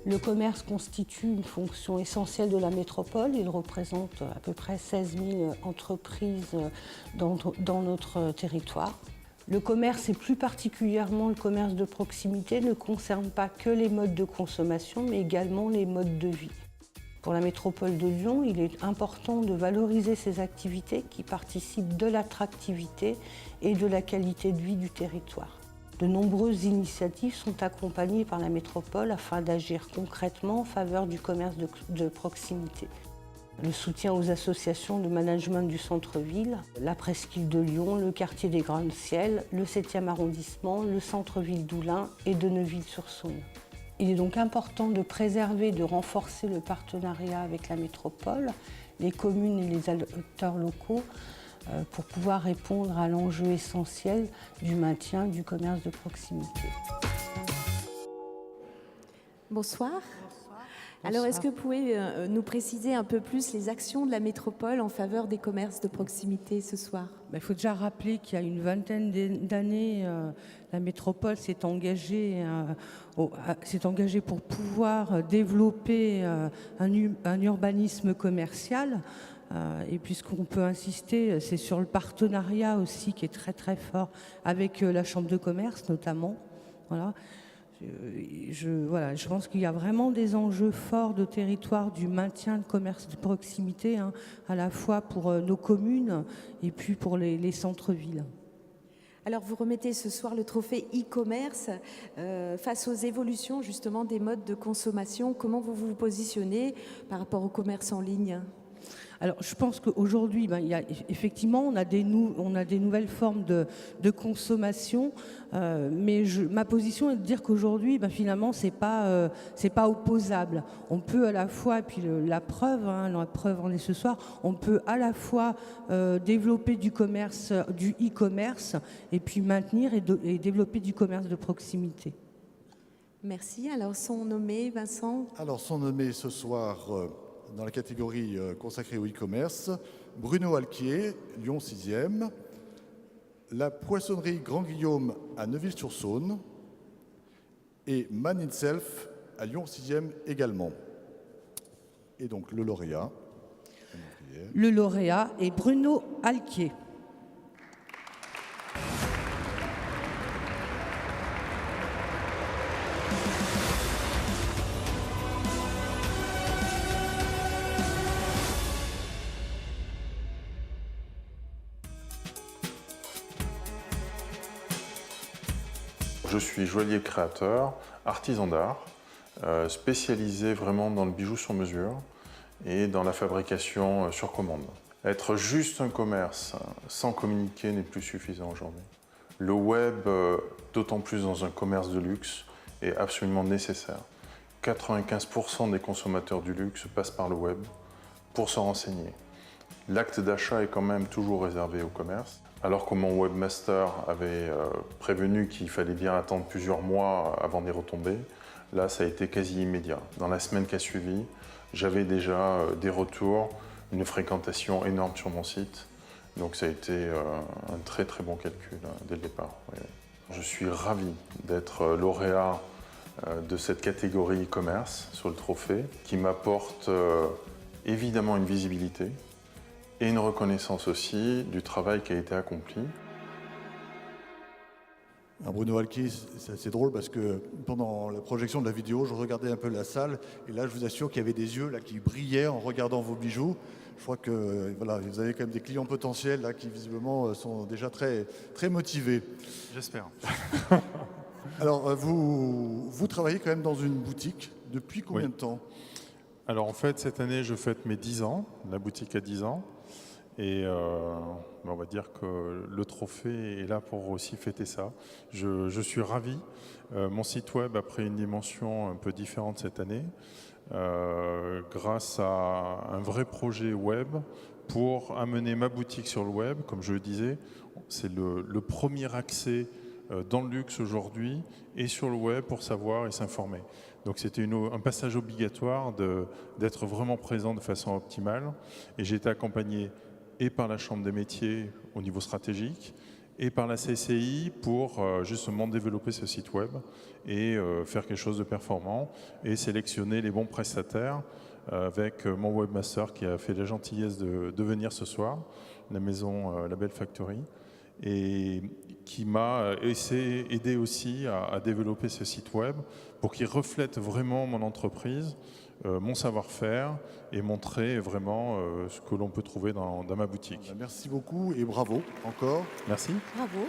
Le commerce constitue une fonction essentielle de la métropole. Il représente à peu près 16 000 entreprises dans notre territoire. Le commerce, et plus particulièrement le commerce de proximité, ne concerne pas que les modes de consommation, mais également les modes de vie. Pour la métropole de Lyon, il est important de valoriser ces activités qui participent de l'attractivité et de la qualité de vie du territoire. De nombreuses initiatives sont accompagnées par la métropole afin d'agir concrètement en faveur du commerce de proximité. Le soutien aux associations de management du centre-ville, la presqu'île de Lyon, le quartier des Gratte-Ciel, le 7e arrondissement, le centre-ville d'Oulin et de Neuville-sur-Saône. Il est donc important de préserver et de renforcer le partenariat avec la métropole, les communes et les acteurs locaux pour pouvoir répondre à l'enjeu essentiel du maintien du commerce de proximité. Bonsoir. Alors, est-ce que vous pouvez nous préciser un peu plus les actions de la métropole en faveur des commerces de proximité ce soir? Il faut déjà rappeler qu'il y a une vingtaine d'années, la métropole s'est engagée pour pouvoir développer un urbanisme commercial. Et puisqu'on peut insister, c'est sur le partenariat aussi qui est très très fort avec la Chambre de commerce notamment. Voilà. Je pense qu'il y a vraiment des enjeux forts de territoire du maintien de commerce de proximité, à la fois pour nos communes et puis pour les centres-villes. Alors, vous remettez ce soir le trophée e-commerce face aux évolutions justement des modes de consommation. Comment vous vous positionnez par rapport au commerce en ligne ? Alors, je pense qu'aujourd'hui, effectivement, on a des nouvelles formes de consommation, mais ma position est de dire qu'aujourd'hui, finalement, c'est pas opposable. On peut à la fois, et puis la preuve en est ce soir, on peut à la fois développer du e-commerce, et puis maintenir et développer du commerce de proximité. Merci. Alors, sont nommés, Vincent ? Alors, sont nommés ce soir, dans la catégorie consacrée au e-commerce, Bruno Alquier, Lyon 6e, la poissonnerie Grand Guillaume à Neuville-sur-Saône et Man Itself à Lyon 6e également. Et donc le lauréat. Le lauréat est Bruno Alquier. Je suis joaillier créateur, artisan d'art, spécialisé vraiment dans le bijou sur mesure et dans la fabrication sur commande. Être juste un commerce sans communiquer n'est plus suffisant aujourd'hui. Le web, d'autant plus dans un commerce de luxe, est absolument nécessaire. 95% des consommateurs du luxe passent par le web pour se renseigner. L'acte d'achat est quand même toujours réservé au commerce. Alors que mon webmaster avait prévenu qu'il fallait bien attendre plusieurs mois avant d'y retomber, là ça a été quasi immédiat. Dans la semaine qui a suivi, j'avais déjà des retours, une fréquentation énorme sur mon site. Donc ça a été un très très bon calcul dès le départ. Oui. Je suis ravi d'être lauréat de cette catégorie e-commerce sur le trophée, qui m'apporte évidemment une visibilité, et une reconnaissance aussi du travail qui a été accompli. Bruno Alquier, c'est assez drôle parce que pendant la projection de la vidéo, je regardais un peu la salle et là, je vous assure qu'il y avait des yeux là, qui brillaient en regardant vos bijoux. Je crois que voilà, vous avez quand même des clients potentiels là, qui visiblement sont déjà très, très motivés. J'espère. Alors, vous travaillez quand même dans une boutique depuis combien de temps ? Alors en fait, cette année, je fête mes 10 ans. La boutique a 10 ans. Et on va dire que le trophée est là pour aussi fêter ça. Je suis ravi. Mon site web a pris une dimension un peu différente cette année, grâce à un vrai projet web pour amener ma boutique sur le web. Comme je le disais, c'est le premier accès dans le luxe aujourd'hui et sur le web pour savoir et s'informer. Donc c'était un passage obligatoire d'être vraiment présent de façon optimale. Et j'ai été accompagné et par la Chambre des métiers au niveau stratégique et par la CCI pour justement développer ce site web et faire quelque chose de performant et sélectionner les bons prestataires avec mon webmaster qui a fait la gentillesse de venir ce soir, la maison La Belle Factory, et qui m'a aidé aussi à développer ce site web pour qu'il reflète vraiment mon entreprise, mon savoir-faire et montrer vraiment ce que l'on peut trouver dans ma boutique. Merci beaucoup et bravo encore. Merci. Bravo.